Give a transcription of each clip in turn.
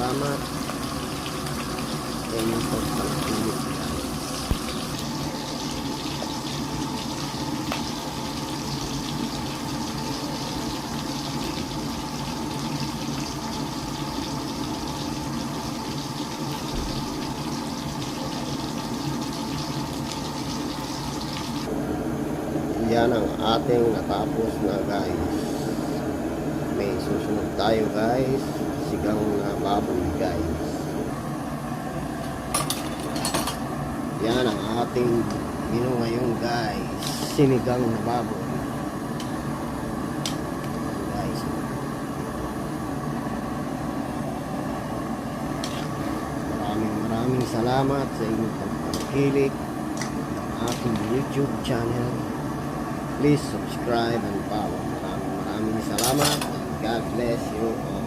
salamat sa inyong pagpapalagay. Yan ang ating natapos na guys. May susunod tayo guys, sigang na baboy guys. Yan ang ating menu ngayon guys, sinigang na baboy guys. Maraming salamat sa inyong pagpakilig ng ating YouTube channel. Please subscribe and follow. Maraming salamat. God bless you all.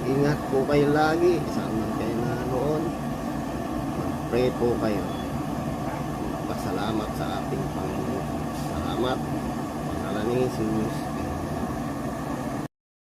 Ingat po kayo lagi. Saan man kayo naroon. Mag-pray po kayo. Pasalamat sa ating Panginoon. Salamat. Pangalan ni Jesus.